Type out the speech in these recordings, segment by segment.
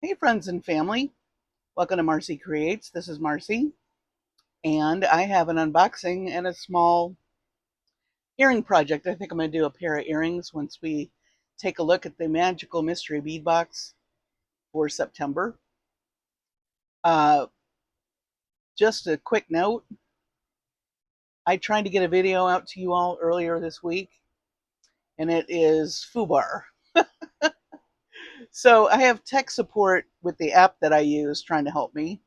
Hey friends and family, welcome to Marcie Creates. This is Marcie, and I have an unboxing and a small earring project. I think I'm going to do a pair of earrings once we take a look at the magical mystery bead box for September. Uh, just a quick note, I tried to get a video out to you all earlier this week, and it is FUBAR. So I have tech support with the app that I use trying to help me.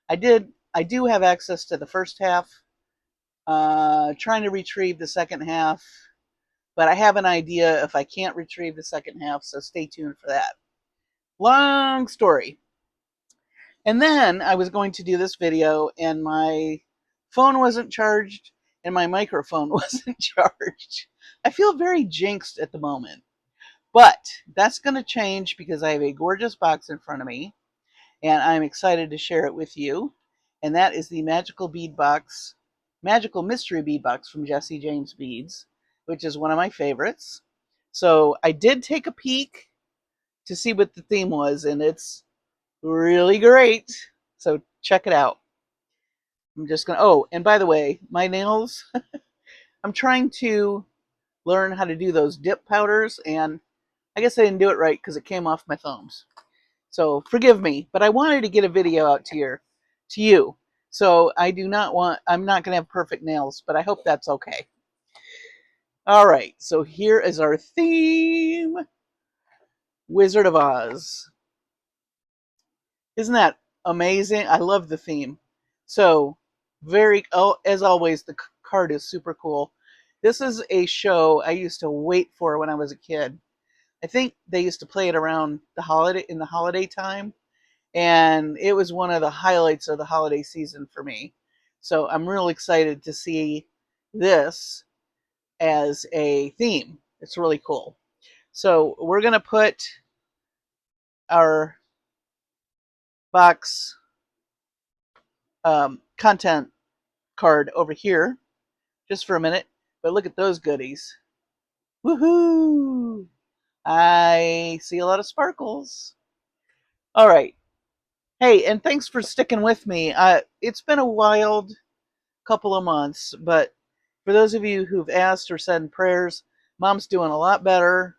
I do have access to the first half, trying to retrieve the second half, but I have an idea if I can't retrieve the second half, so stay tuned for that. Long story. And then I was going to do this video, and my phone wasn't charged, and my microphone wasn't charged. I feel very jinxed at the moment, but that's going to change because I have a gorgeous box in front of me, and I'm excited to share it with you. And that is the Magical Mystery Bead Box from Jesse James Beads, which is one of my favorites. So I did take a peek to see what the theme was, and it's really great. So check it out. I'm just gonna. Oh, and by the way, my nails. I'm trying to learn how to do those dip powders, and I guess I didn't do it right because it came off my thumbs. So forgive me, but I wanted to get a video out to you. So I'm not going to have perfect nails, but I hope that's okay. All right, so here is our theme, Wizard of Oz. Isn't that amazing? I love the theme. So as always, the card is super cool. This is a show I used to wait for when I was a kid. I think they used to play it around in the holiday time, and it was one of the highlights of the holiday season for me. So I'm real excited to see this as a theme. It's really cool. So we're going to put our box content card over here just for a minute. But look at those goodies. Woohoo! I see a lot of sparkles. All right. Hey, and thanks for sticking with me. It's been a wild couple of months, but for those of you who've asked or said prayers, Mom's doing a lot better.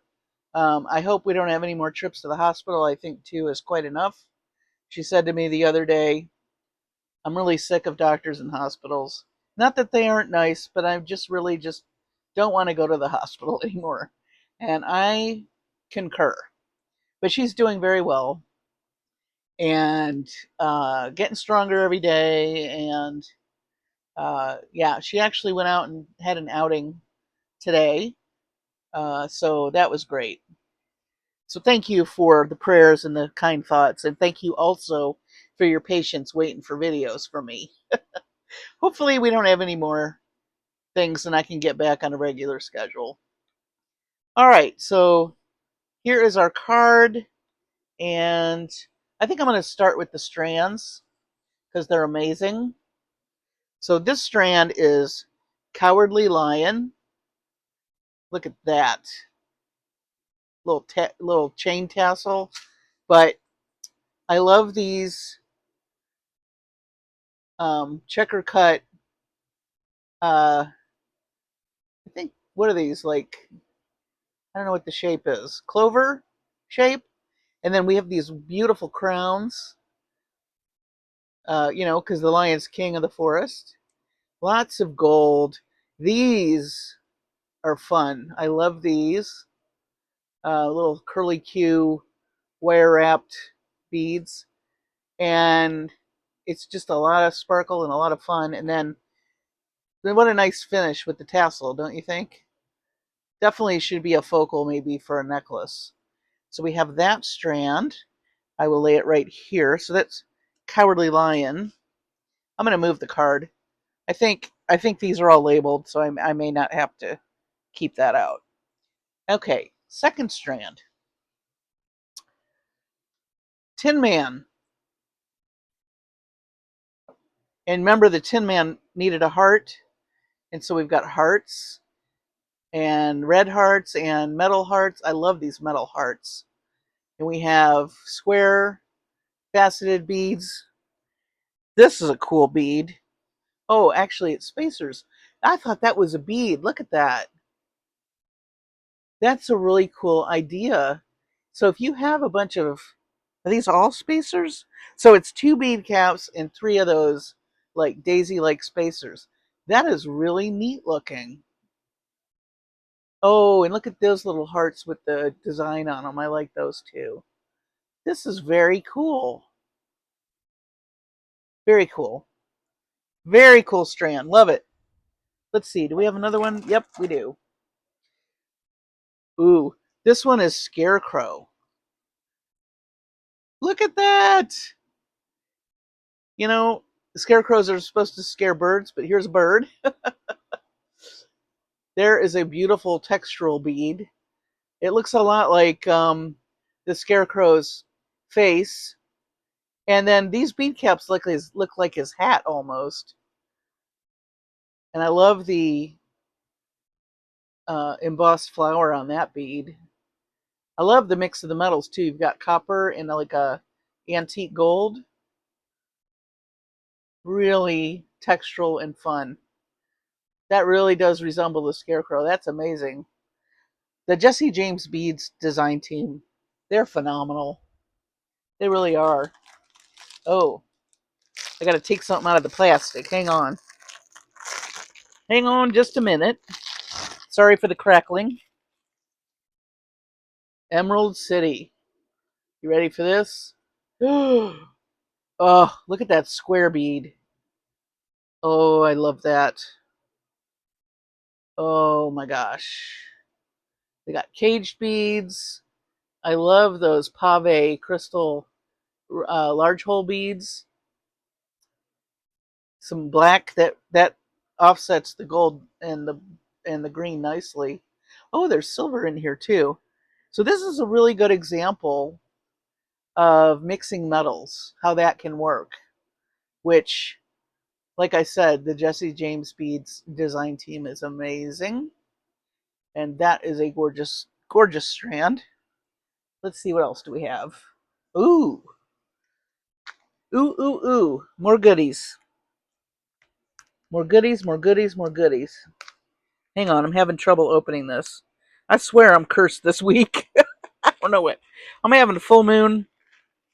I hope we don't have any more trips to the hospital. I think 2 is quite enough. She said to me the other day, I'm really sick of doctors and hospitals. Not that they aren't nice, but I just don't want to go to the hospital anymore. And I concur. But she's doing very well and getting stronger every day. And yeah, she actually went out and had an outing today. So that was great. So thank you for the prayers and the kind thoughts. And thank you also for your patience waiting for videos from me. Hopefully, we don't have any more things and I can get back on a regular schedule. All right, so here is our card. And I think I'm going to start with the strands because they're amazing. So this strand is Cowardly Lion. Look at that. Little chain tassel. But I love these checker cut. I think, what are these? Like, I don't know what the shape is. Clover shape. And then we have these beautiful crowns. Because the lion's king of the forest. Lots of gold. These are fun. I love these. Little curly Q wire wrapped beads. And it's just a lot of sparkle and a lot of fun. And then what a nice finish with the tassel, don't you think? Definitely should be a focal maybe for a necklace. So we have that strand. I will lay it right here. So that's Cowardly Lion. I'm going to move the card. I think these are all labeled, so I may not have to keep that out. Okay, second strand. Tin Man. And remember, the Tin Man needed a heart, and so we've got hearts and red hearts and metal hearts. I love these metal hearts. And we have square faceted beads. This is a cool bead. Oh, actually, it's spacers. I thought that was a bead. Look at that. That's a really cool idea. So if you have a bunch of, are these all spacers? So it's 2 bead caps and 3 of those like daisy-like spacers. That is really neat looking. Oh, and look at those little hearts with the design on them. I like those too. This is very cool. Very cool. Very cool strand. Love it. Let's see. Do we have another one? Yep, we do. Ooh, this one is Scarecrow. Look at that. You know, scarecrows are supposed to scare birds, but here's a bird. There is a beautiful textural bead. It looks a lot like the scarecrow's face. And then these bead caps look like his hat almost. And I love the embossed flower on that bead. I love the mix of the metals too. You've got copper and like a antique gold. Really textural and fun. That really does resemble the scarecrow. That's amazing. The Jesse James Beads design team, they're phenomenal. They really are. Oh, I got to take something out of the plastic. Hang on. Hang on just a minute. Sorry for the crackling. Emerald City. You ready for this? Oh, look at that square bead. Oh, I love that. Oh my gosh. They got caged beads. I love those pave crystal large hole beads. Some black that offsets the gold and the green nicely. Oh, there's silver in here too. So this is a really good example of mixing metals, how that can work, which, like I said, the Jesse James Beads design team is amazing. And that is a gorgeous, gorgeous strand. Let's see, what else do we have? Ooh, ooh, ooh, ooh. More goodies. More goodies, more goodies, more goodies. Hang on, I'm having trouble opening this. I swear I'm cursed this week. I don't know what. I'm having a full moon.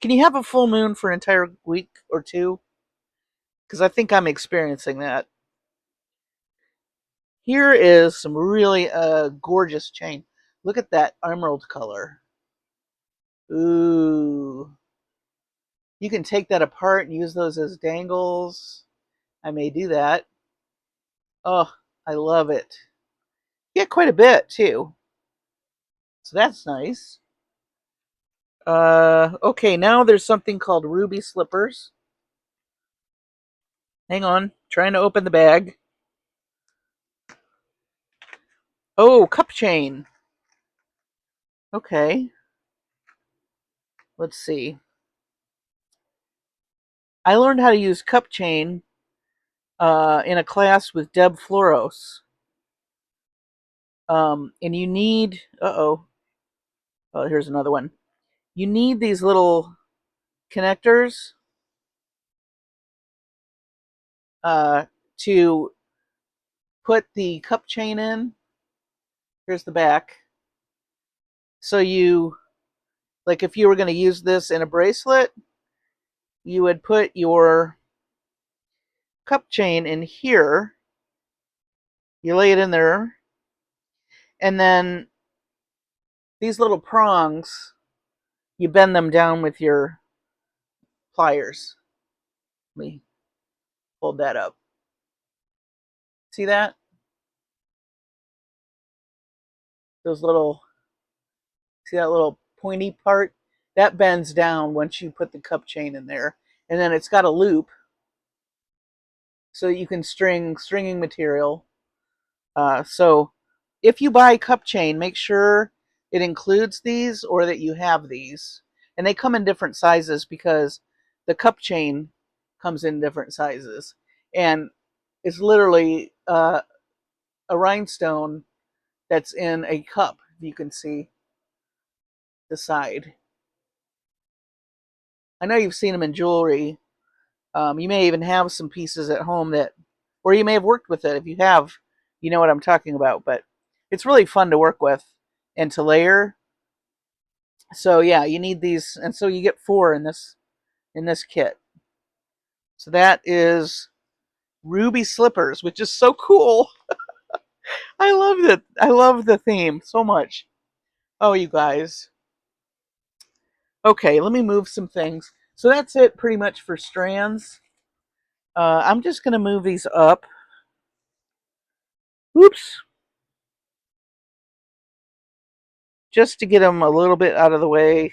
Can you have a full moon for an entire week or two? Because I think I'm experiencing that. Here is some really gorgeous chain. Look at that emerald color. Ooh. You can take that apart and use those as dangles. I may do that. Oh, I love it. Get quite a bit too. So that's nice. Okay, now there's something called ruby slippers. Hang on, trying to open the bag. Oh, cup chain. Okay, let's see. I learned how to use cup chain in a class with Deb Floros. And you need, oh, here's another one. You need these little connectors to put the cup chain in. Here's the back. So you, like if you were going to use this in a bracelet, you would put your cup chain in here. You lay it in there, and then these little prongs, you bend them down with your pliers. Let me hold that up. See that? Those little, see that little pointy part? That bends down once you put the cup chain in there. And then it's got a loop so you can stringing material. So if you buy cup chain, make sure it includes these or that you have these. And they come in different sizes because the cup chain comes in different sizes. And it's literally a rhinestone that's in a cup. You can see the side. I know you've seen them in jewelry. You may even have some pieces at home that, or you may have worked with it. If you have, you know what I'm talking about. But it's really fun to work with and to layer. So yeah, you need these, and so you get 4 in this kit. So that is ruby slippers, which is so cool. I love it. I love the theme so much. Oh, you guys. Okay, let me move some things. So that's it pretty much for strands. I'm just going to move these up. Oops. Just to get them a little bit out of the way.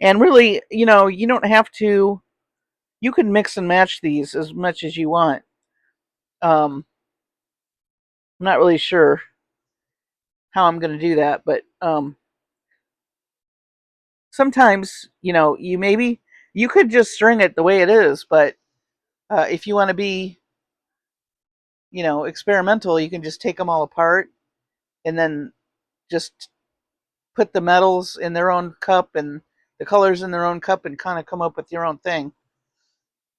And really, you don't have to, you can mix and match these as much as you want. I'm not really sure how I'm going to do that, but sometimes, you could just string it the way it is, but if you want to be, experimental, you can just take them all apart and then just put the metals in their own cup and the colors in their own cup and kind of come up with your own thing.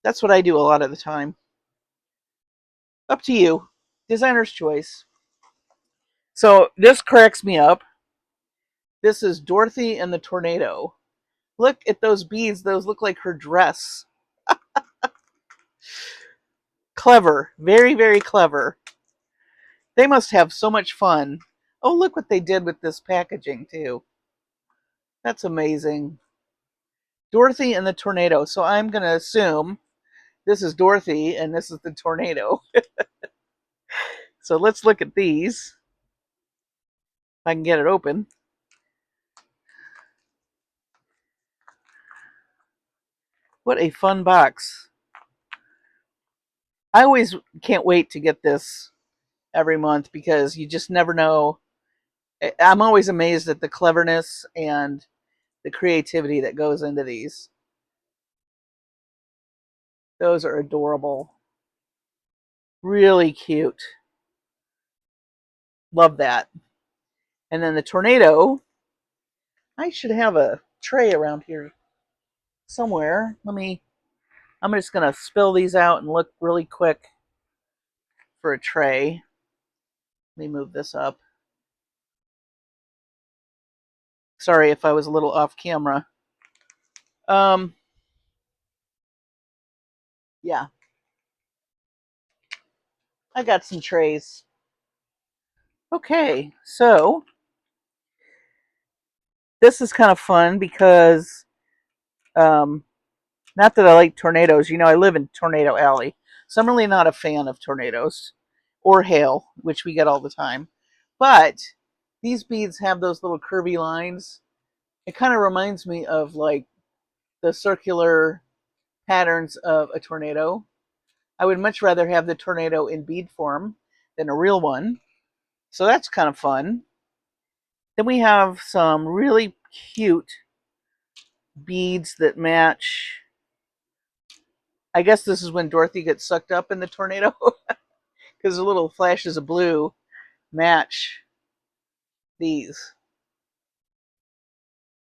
That's what I do a lot of the time. Up to you. Designer's choice. So this cracks me up. This is Dorothy and the Tornado. Look at those beads. Those look like her dress. Clever. Very, very clever. They must have so much fun. Oh, look what they did with this packaging, too. That's amazing. Dorothy and the Tornado. So I'm going to assume this is Dorothy and this is the Tornado. So let's look at these. If I can get it open. What a fun box. I always can't wait to get this every month because you just never know. I'm always amazed at the cleverness and the creativity that goes into these. Those are adorable. Really cute. Love that. And then the Tornado. I should have a tray around here somewhere. I'm just going to spill these out and look really quick for a tray. Let me move this up. Sorry if I was a little off camera. Um, yeah, I got some trays. Okay, so this is kind of fun because, um, not that I like tornadoes. I live in Tornado Alley, so I'm really not a fan of tornadoes or hail, which we get all the time. But these beads have those little curvy lines. It kind of reminds me of like the circular patterns of a tornado. I would much rather have the tornado in bead form than a real one. So that's kind of fun. Then we have some really cute beads that match. I guess this is when Dorothy gets sucked up in the tornado because the little flashes of blue match these.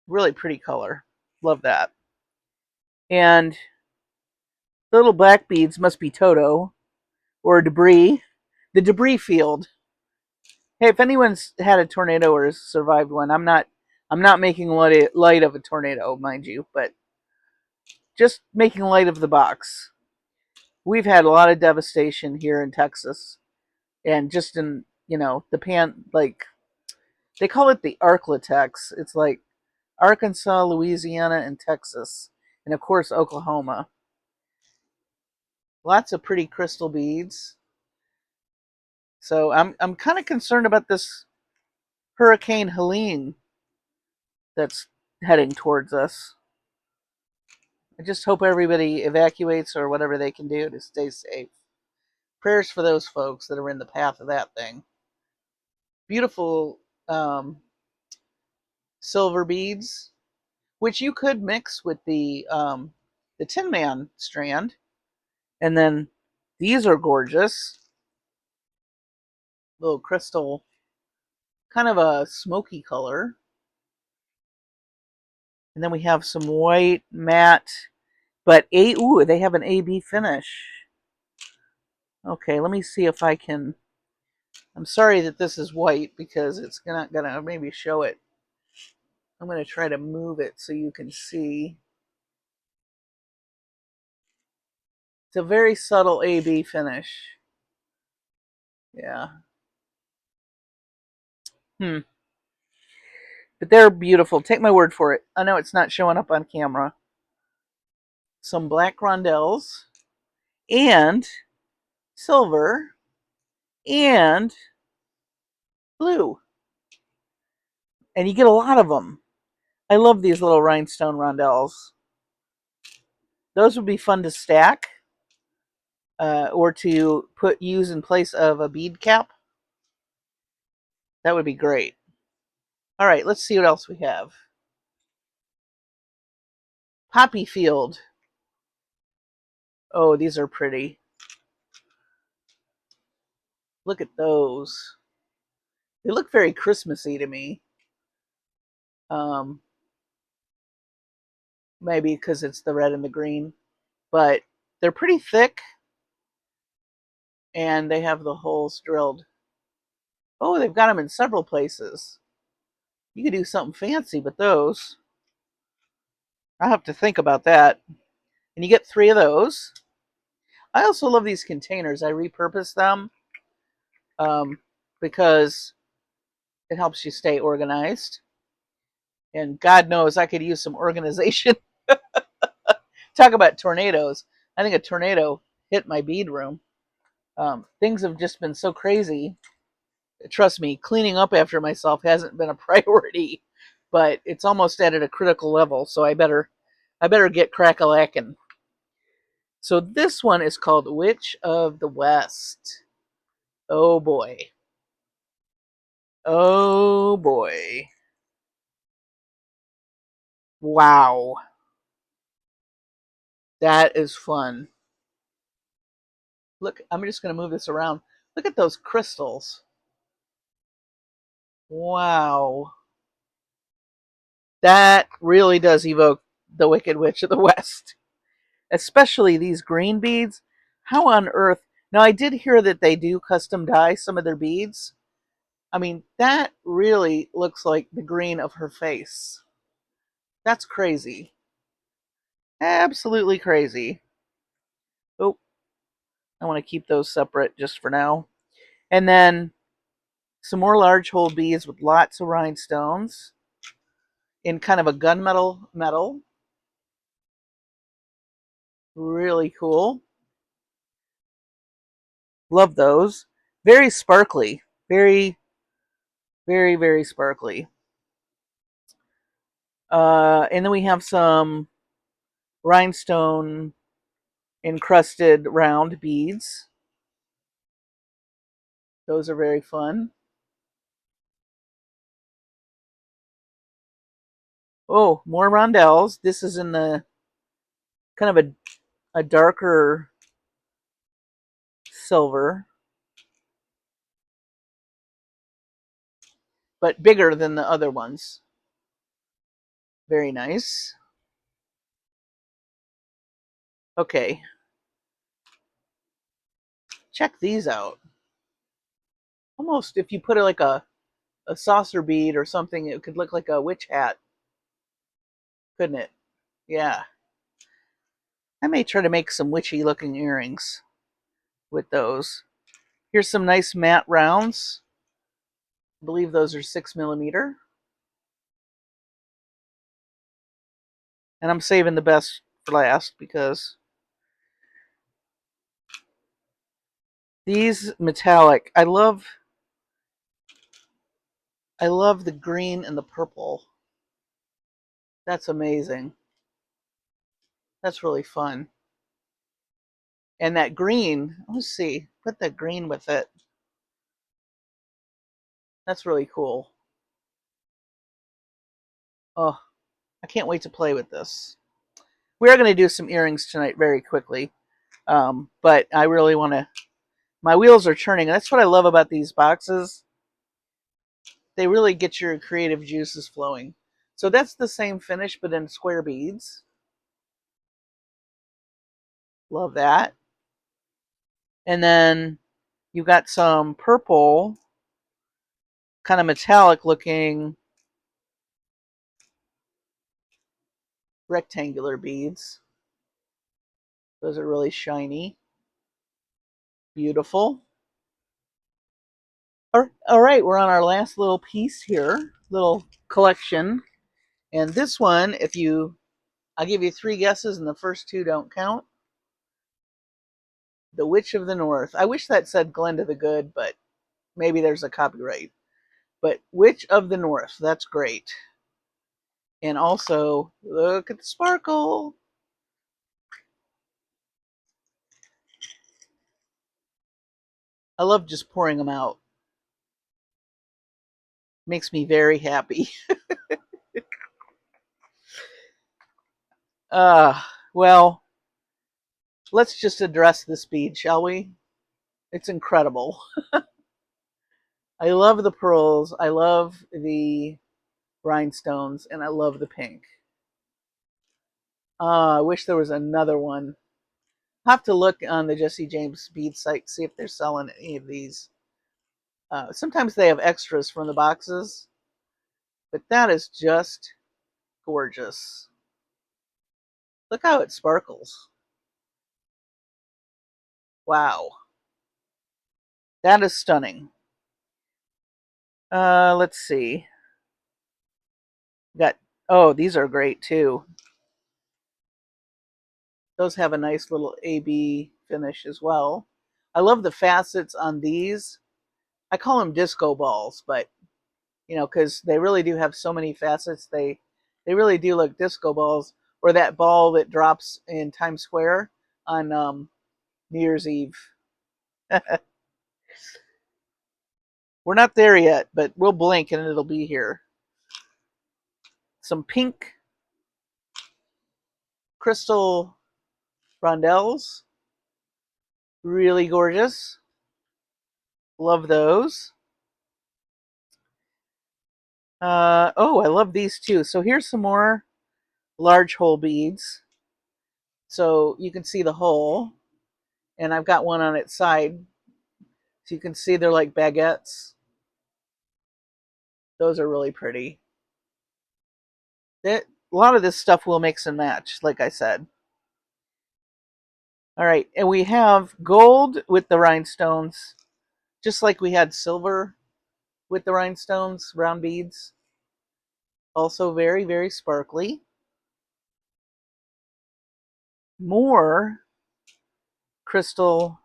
Really pretty color. Love that. And the little black beads must be Toto or debris. The debris field. Hey, if anyone's had a tornado or has survived one, I'm not making light of a tornado, mind you, but just making light of the box. We've had a lot of devastation here in Texas, and just in the like they call it the Arklatex. It's like Arkansas, Louisiana, and Texas, and of course Oklahoma. Lots of pretty crystal beads. So I'm kind of concerned about this Hurricane Helene that's heading towards us. I just hope everybody evacuates or whatever they can do to stay safe. Prayers for those folks that are in the path of that thing. Beautiful silver beads, which you could mix with the Tin Man strand, and then these are gorgeous. Little crystal, kind of a smoky color. And then we have some white matte, but ooh, they have an AB finish. Okay, let me see if I can. I'm sorry that this is white because it's not gonna maybe show it. I'm gonna try to move it so you can see. It's a very subtle AB finish. Yeah. Hmm. But they're beautiful. Take my word for it. I know it's not showing up on camera. Some black rondelles and silver and blue. And you get a lot of them. I love these little rhinestone rondelles. Those would be fun to stack or to use in place of a bead cap. That would be great. All right, let's see what else we have. Poppy field. Oh, these are pretty. Look at those. They look very Christmassy to me. Um, Maybe because it's the red and the green, but they're pretty thick and they have the holes drilled. Oh, they've got them in several places. You could do something fancy with those. I have to think about that. And you get 3 of those. I also love these containers. I repurpose them um, because it helps you stay organized. And God knows I could use some organization. Talk about tornadoes. I think a tornado hit my bead room. Things have just been so crazy. Trust me, cleaning up after myself hasn't been a priority, but it's almost at a critical level. So I better get crack-a-lackin'. So this one is called Witch of the West. Oh boy. Oh boy. Wow. That is fun. Look, I'm just going to move this around. Look at those crystals. Wow. That really does evoke the Wicked Witch of the West. Especially these green beads. How on earth? Now, I did hear that they do custom dye some of their beads. I mean, that really looks like the green of her face. That's crazy. Absolutely crazy. Oh, I want to keep those separate just for now. And then some more large hole beads with lots of rhinestones in kind of a gunmetal metal. Really cool. Love those. Very sparkly. Very, very, very sparkly. And then we have some rhinestone encrusted round beads. Those are very fun. Oh, more rondelles. This is in the kind of a darker silver, but bigger than the other ones. Very nice. Okay, check these out. Almost if you put it like a saucer bead or something, it could look like a witch hat, couldn't it? Yeah. I may try to make some witchy looking earrings with those. Here's some nice matte rounds. I believe those are 6mm. And I'm saving the best for last because these metallic, I love the green and the purple. That's amazing. That's really fun. And that green, let's see, put that green with it. That's really cool. Oh, I can't wait to play with this. We are going to do some earrings tonight very quickly. But I really want to, my wheels are turning. That's what I love about these boxes. They really get your creative juices flowing. So that's the same finish, but in square beads. Love that. And then you've got some purple, kind of metallic looking rectangular beads. Those are really shiny. Beautiful. All right, we're on our last little piece here, little collection. And this one, I'll give you 3 guesses and the first 2 don't count. The Witch of the North. I wish that said Glenda the Good, but maybe there's a copyright. But Witch of the North, that's great. And also, look at the sparkle. I love just pouring them out. Makes me very happy. Uh, well, let's just address this bead, shall we? It's incredible. I love the pearls. I love the rhinestones, and I love the pink. I wish there was another one. I'll have to look on the Jesse James bead site, see if they're selling any of these. Sometimes they have extras from the boxes, but that is just gorgeous. Look how it sparkles. Wow. That is stunning. Let's see. Got Oh, these are great too. Those have a nice little AB finish as well. I love the facets on these. I call them disco balls, but because they really do have so many facets, they really do look disco balls, or that ball that drops in Times Square on New Year's Eve. We're not there yet, but we'll blink and it'll be here. Some pink crystal rondelles, really gorgeous. Love those. Oh, I love these too. So here's some more large hole beads. So you can see the hole, and I've got one on its side. So you can see they're like baguettes. Those are really pretty. A lot of this stuff will mix and match, like I said. All right, and we have gold with the rhinestones, just like we had silver with the rhinestones, round beads. Also very, very sparkly. More crystal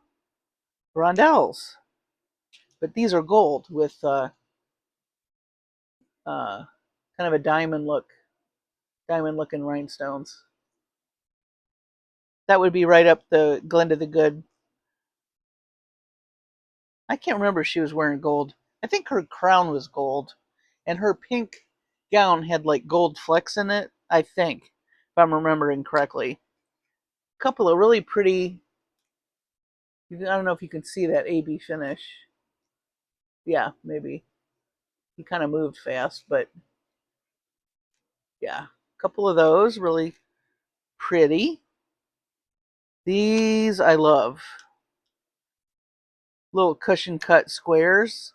rondelles, but these are gold with kind of a diamond looking rhinestones. That would be right up the Glenda the Good. I can't remember if she was wearing gold. I think her crown was gold, and her pink gown had like gold flecks in it, I think, if I'm remembering correctly. A couple of really pretty. I don't know if you can see that AB finish. Yeah, maybe. He kind of moved fast, but yeah. A couple of those really pretty. These I love. Little cushion cut squares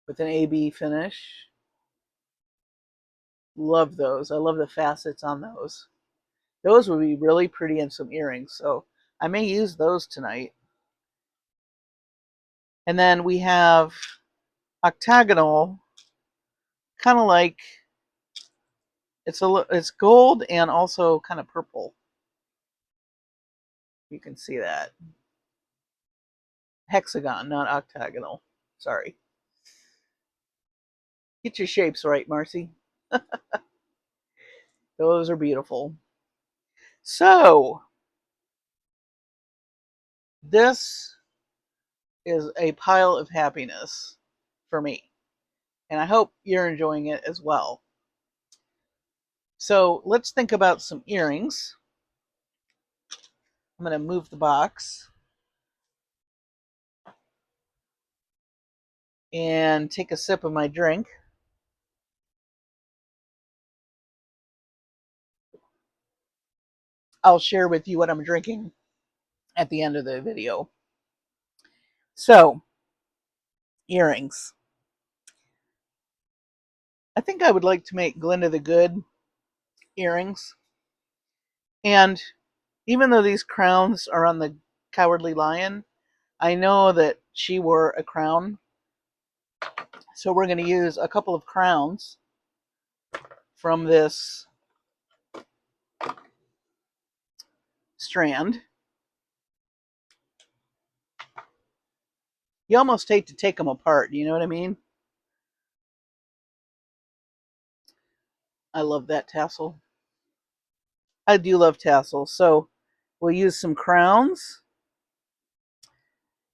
with an AB finish. Love those. I love the facets on those. Those would be really pretty in some earrings, so I may use those tonight. And then we have octagonal, kind of like it's gold and also kind of purple. You can see that. Hexagon, not octagonal. Sorry. Get your shapes right, Marcie. Those are beautiful. So, this is a pile of happiness for me. And I hope you're enjoying it as well. So, let's think about some earrings. I'm going to move the box and take a sip of my drink. I'll share with you what I'm drinking at the end of the video. So, earrings. I think I would like to make Glinda the Good earrings. And even though these crowns are on the Cowardly Lion, I know that she wore a crown. So we're going to use a couple of crowns from this Strand. You almost hate to take them apart, you know what I mean? I love that tassel. I do love tassels. So we'll use some crowns.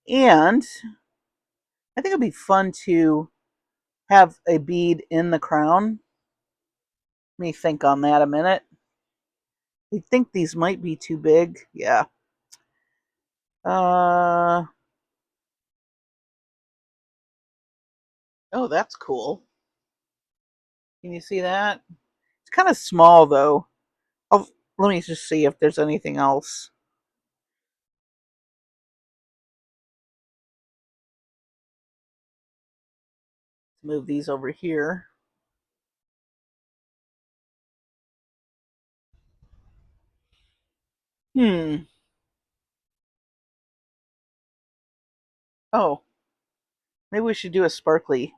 And I think it'd be fun to have a bead in the crown. Let me think on that a minute. I think these might be too big. Yeah. Oh, that's cool. Can you see that? It's kind of small though. Let me just see if there's anything else. Let's move these over here. Hmm. Oh, maybe we should do a sparkly.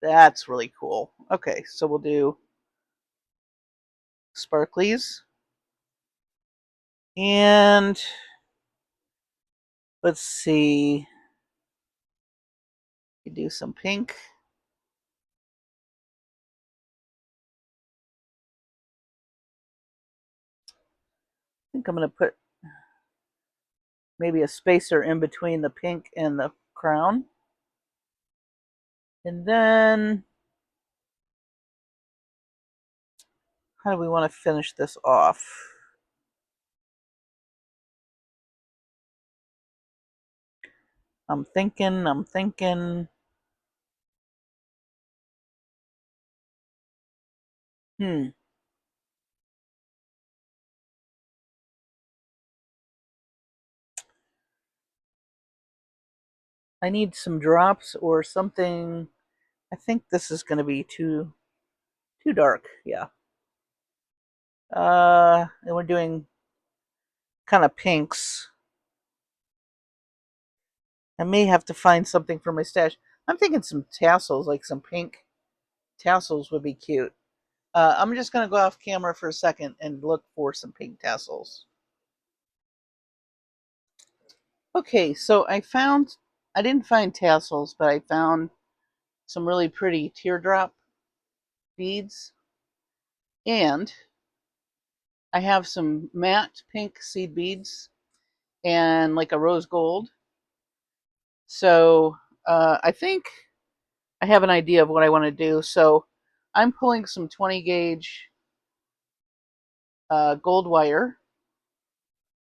That's really cool. Okay, so we'll do sparklies. And let's see. We do some pink. I think I'm going to put maybe a spacer in between the pink and the crown. And then, how do we want to finish this off? I'm thinking. Hmm. I need some drops or something. I think this is going to be too dark. Yeah. And we're doing kind of pinks. I may have to find something for my stash. I'm thinking some tassels, like some pink tassels would be cute. I'm just going to go off camera for a second and look for some pink tassels. Okay, so I didn't find tassels, but I found some really pretty teardrop beads. And I have some matte pink seed beads and like a rose gold. So I think I have an idea of what I want to do. So I'm pulling some 20 gauge gold wire,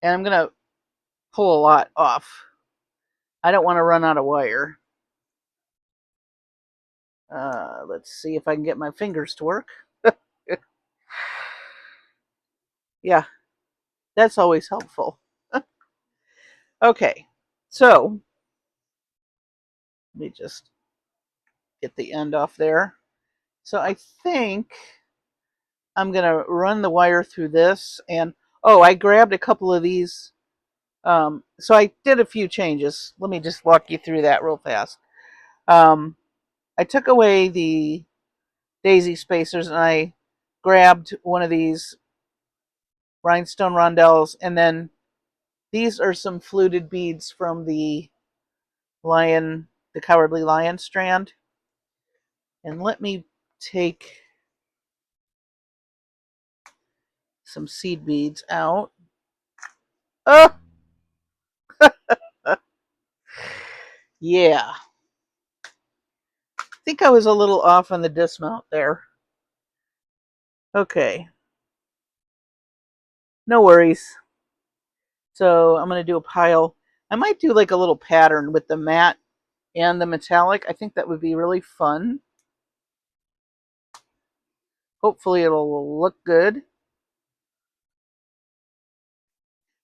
and I'm going to pull a lot off. I don't want to run out of wire. Let's see if I can get my fingers to work. Yeah, that's always helpful. Okay, so let me just get the end off there. So I think I'm going to run the wire through this. And oh, I grabbed a couple of these. So I did a few changes. Let me just walk you through that real fast. I took away the daisy spacers and I grabbed one of these rhinestone rondelles, and then these are some fluted beads from the Cowardly Lion strand. And let me take some seed beads out. Oh, yeah. I think I was a little off on the dismount there. Okay. No worries. So I'm going to do a pile. I might do like a little pattern with the matte and the metallic. I think that would be really fun. Hopefully it'll look good.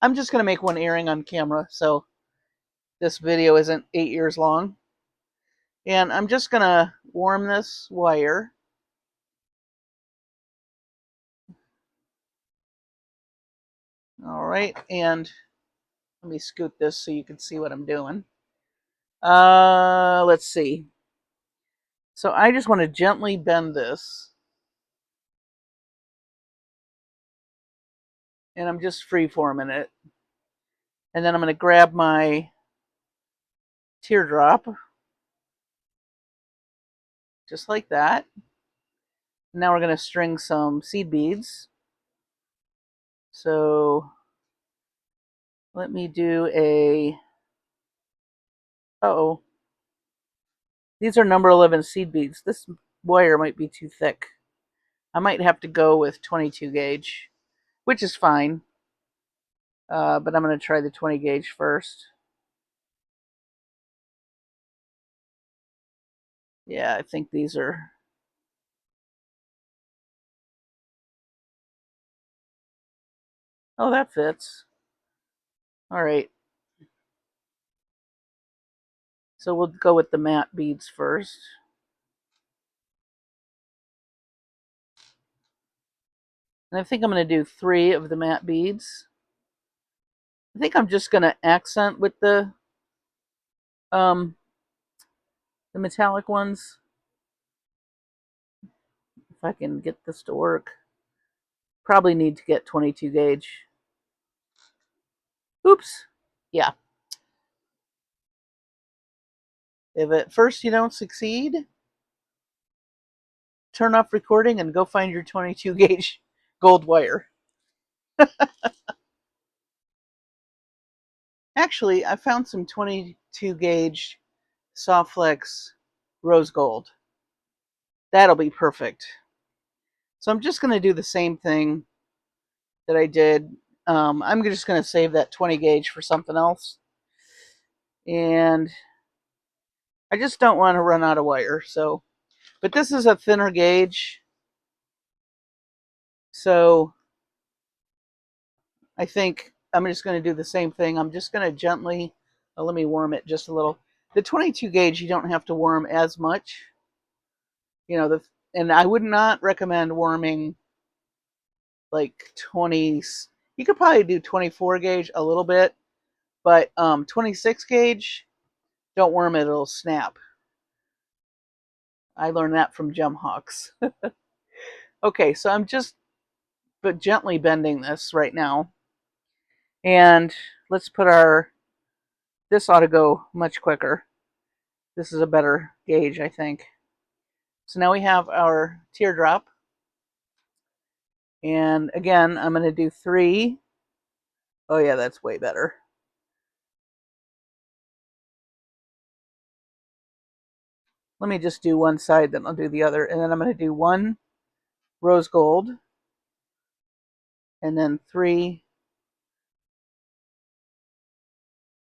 I'm just going to make one earring on camera, so this video isn't 8 years long. And I'm just going to warm this wire. All right, and let me scoot this so you can see what I'm doing. Let's see. So I just want to gently bend this. And I'm just free-forming it. And then I'm going to grab my teardrop. Just like that. Now we're going to string some seed beads. So let me do a... Uh-oh. These are number 11 seed beads. This wire might be too thick. I might have to go with 22 gauge, which is fine. But I'm going to try the 20 gauge first. Yeah, I think these are... Oh, that fits. All right. So we'll go with the matte beads first. And I think I'm going to do 3 of the matte beads. I think I'm just going to accent with the metallic ones. If I can get this to work. Probably need to get 22 gauge. Oops. Yeah. If at first you don't succeed, turn off recording and go find your 22 gauge gold wire. Actually, I found some 22 gauge SoftFlex rose gold. That'll be perfect. So I'm just going to do the same thing that I did. I'm just going to save that 20 gauge for something else. And I just don't want to run out of wire. So, but this is a thinner gauge. So I think I'm just going to do the same thing. I'm just going to gently, let me warm it just a little. The 22 gauge, you don't have to warm as much. You know, and I would not recommend warming like 20. You could probably do 24 gauge a little bit, but 26 gauge, don't warm it, it'll snap. I learned that from gem hawks. Okay, so I'm just gently bending this right now. And let's put this ought to go much quicker. This is a better gauge, I think. So now we have our teardrop. And again, I'm going to do 3. Oh yeah, that's way better. Let me just do one side, then I'll do the other. And then I'm going to do 1 rose gold. And then 3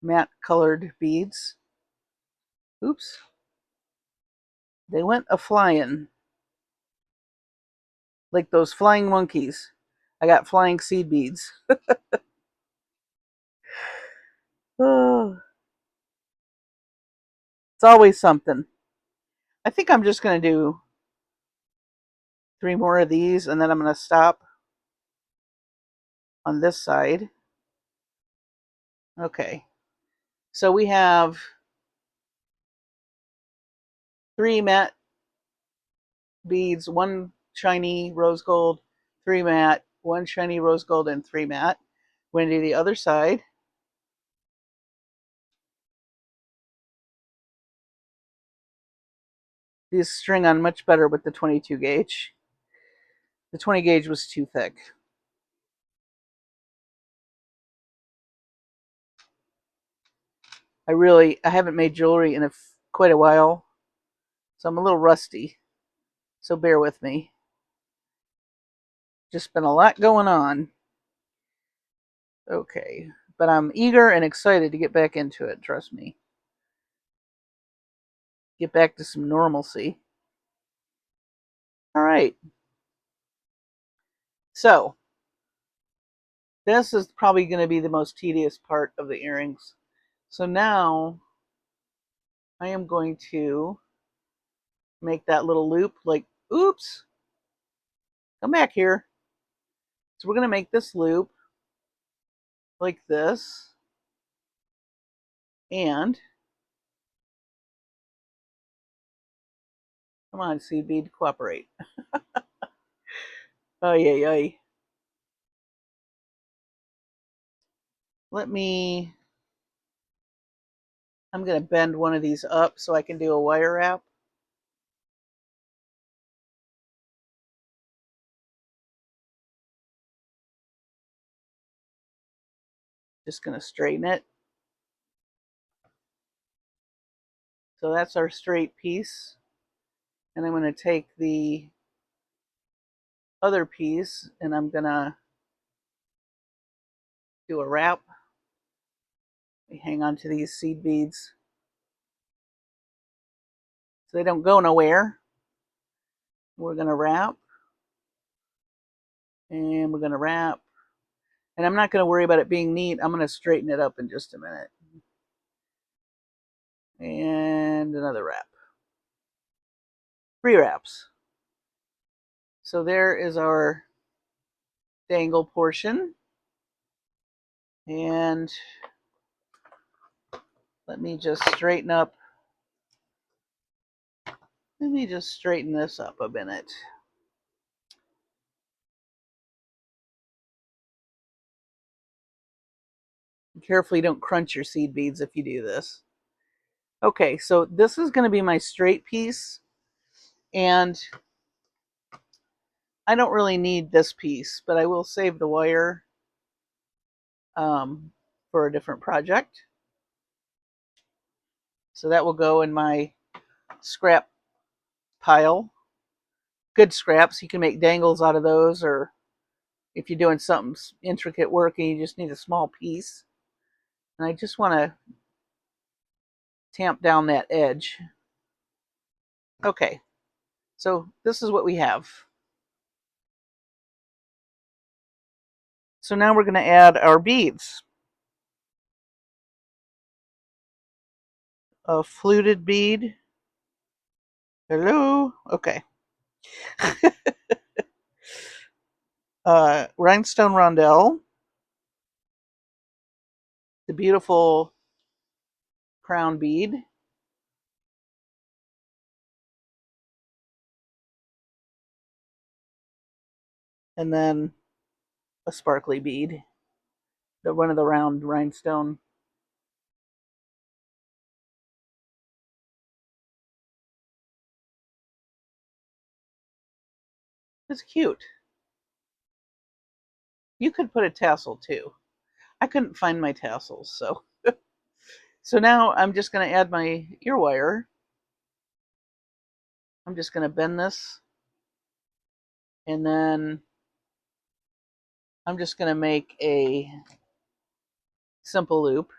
matte colored beads. Oops. They went a-flying. Like those flying monkeys. I got flying seed beads. Oh, it's always something. I think I'm just going to do 3 more of these, and then I'm going to stop on this side. Okay. So we have 3 matte beads, 1 shiny rose gold, 3 matte, 1 shiny rose gold, and 3 matte. We're going to do the other side. These string on much better with the 22 gauge. The 20 gauge was too thick. I haven't made jewelry in quite a while, so I'm a little rusty. So bear with me. Just been a lot going on. Okay, but I'm eager and excited to get back into it, trust me. Get back to some normalcy. All right. So, This is probably going to be the most tedious part of the earrings. So now I am going to make that little loop like, oops, come back here. So we're going to make this loop like this. And come on, seed bead, cooperate. Oh, yeah. I'm going to bend one of these up so I can do a wire wrap. Just going to straighten it. So that's our straight piece. And I'm going to take the other piece and I'm going to do a wrap. We hang on to these seed beads so they don't go nowhere. We're going to wrap. And we're going to wrap. And I'm not going to worry about it being neat. I'm going to straighten it up in just a minute. And another wrap. 3 wraps. So there is our dangle portion. And let me just straighten up. Let me just straighten this up a minute. Carefully don't crunch your seed beads if you do this. Okay, so this is going to be my straight piece. And I don't really need this piece, but I will save the wire for a different project. So that will go in my scrap pile. Good scraps. You can make dangles out of those, or if you're doing something intricate work and you just need a small piece. And I just want to tamp down that edge. Okay, so this is what we have. So now we're going to add our beads. A fluted bead. Hello? Okay. Rhinestone rondelle. The beautiful crown bead. And then a sparkly bead. One of the round rhinestone. It's cute. You could put a tassel too. I couldn't find my tassels, so. So now I'm just going to add my ear wire. I'm just going to bend this. And then I'm just going to make a simple loop.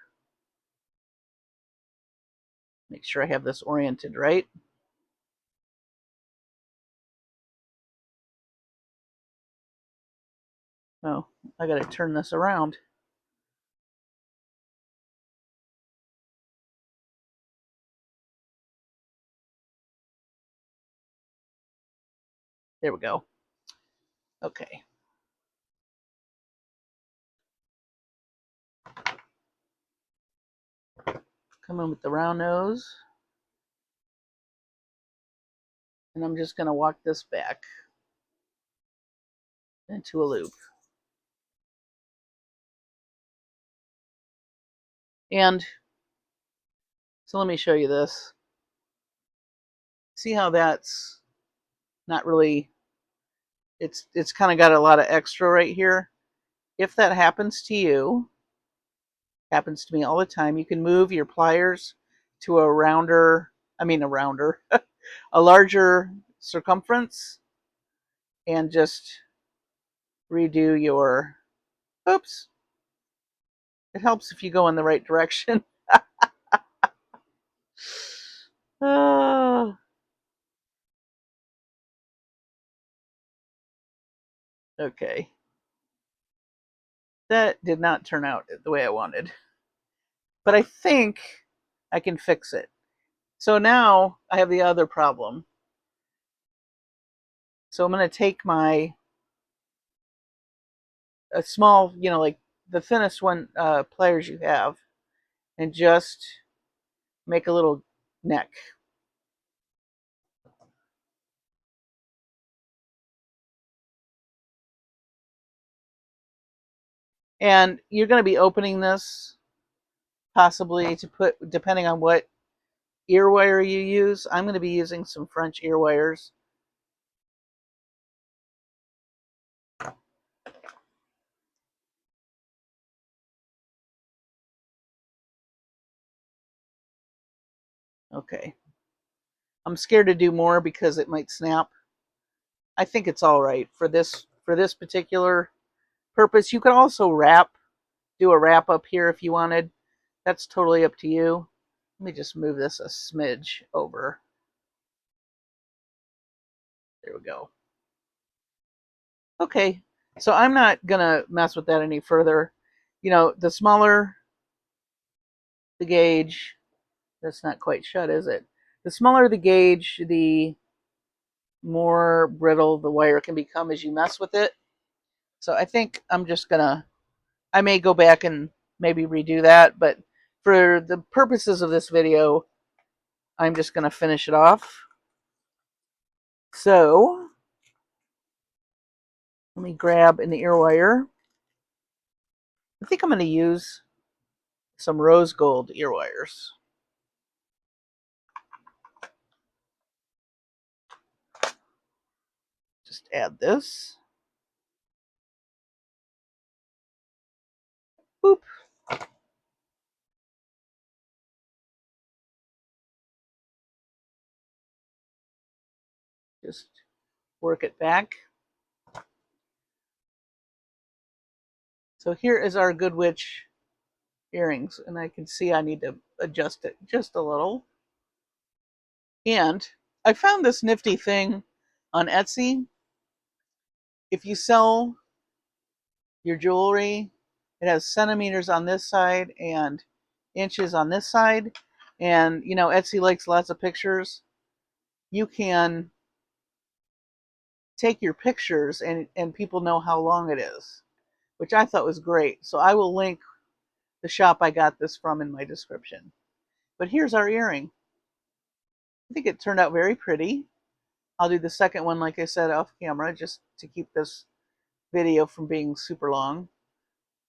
Make sure I have this oriented right. Oh, I got to turn this around. There we go. Okay. Come in with the round nose. And I'm just going to walk this back into a loop. And so let me show you this. See how that's not really, it's kind of got a lot of extra right here. If that happens to you, happens to me all the time, you can move your pliers to a a larger circumference and just redo your, oops, it helps if you go in the right direction. Oh, okay. That did not turn out the way I wanted. But I think I can fix it. So now I have the other problem. So I'm going to take my a small, like the thinnest one pliers you have, and just make a little neck. And you're going to be opening this possibly to put, depending on what ear wire you use. I'm going to be using some French ear wires. Okay. I'm scared to do more because it might snap. I think it's all right for this particular purpose. You could also do a wrap up here if you wanted. That's totally up to you. Let me just move this a smidge over. There we go. Okay, so I'm not gonna mess with that any further. The smaller the gauge, that's not quite shut, is it? The smaller the gauge, the more brittle the wire can become as you mess with it. So I think I may go back and maybe redo that, but for the purposes of this video, I'm just gonna finish it off. So let me grab in the ear wire. I think I'm gonna use some rose gold ear wires. Just add this. Boop. Just work it back. So here is our Good Witch earrings, and I can see I need to adjust it just a little. And I found this nifty thing on Etsy. If you sell your jewelry, it has centimeters on this side and inches on this side. And Etsy likes lots of pictures. You can take your pictures and people know how long it is, which I thought was great. So I will link the shop I got this from in my description. But here's our earring. I think it turned out very pretty. I'll do the second one, like I said, off camera, just to keep this video from being super long.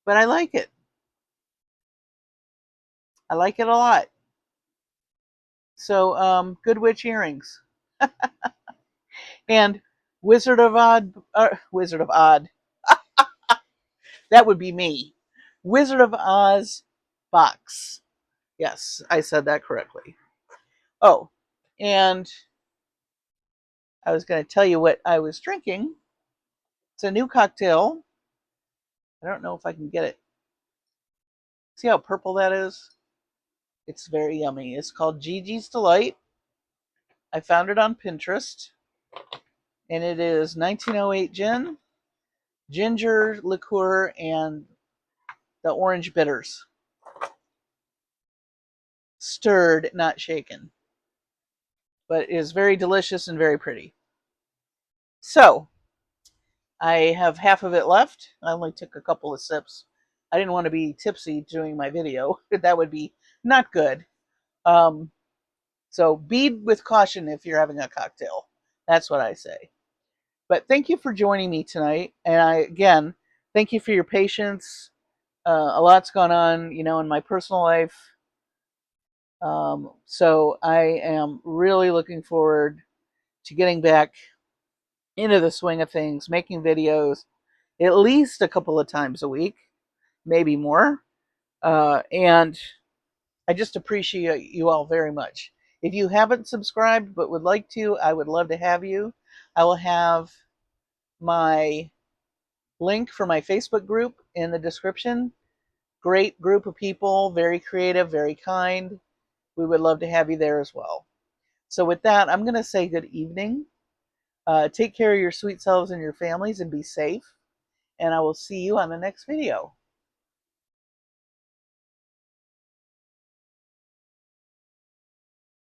But I like it. I like it a lot. So, Good Witch earrings. And Wizard of Odd. That would be me. Wizard of Oz box. Yes, I said that correctly. Oh, and I was going to tell you what I was drinking. It's a new cocktail. I don't know if I can get it. See how purple that is? It's very yummy. It's called Gigi's Delight. I found it on Pinterest. And it is 1908 gin, ginger liqueur, and the orange bitters. Stirred, not shaken. But it is very delicious and very pretty. So, I have half of it left. I only took a couple of sips. I didn't want to be tipsy doing my video. That would be not good. So bead with caution if you're having a cocktail. That's what I say. But thank you for joining me tonight. And again, thank you for your patience. A lot's gone on, in my personal life. So I am really looking forward to getting back into the swing of things, making videos at least a couple of times a week, maybe more. And I just appreciate you all very much. If you haven't subscribed but would like to, I would love to have you. I will have my link for my Facebook group in the description. Great group of people, very creative, very kind. We would love to have you there as well. So with that, I'm going to say good evening. Take care of your sweet selves and your families and be safe. And I will see you on the next video.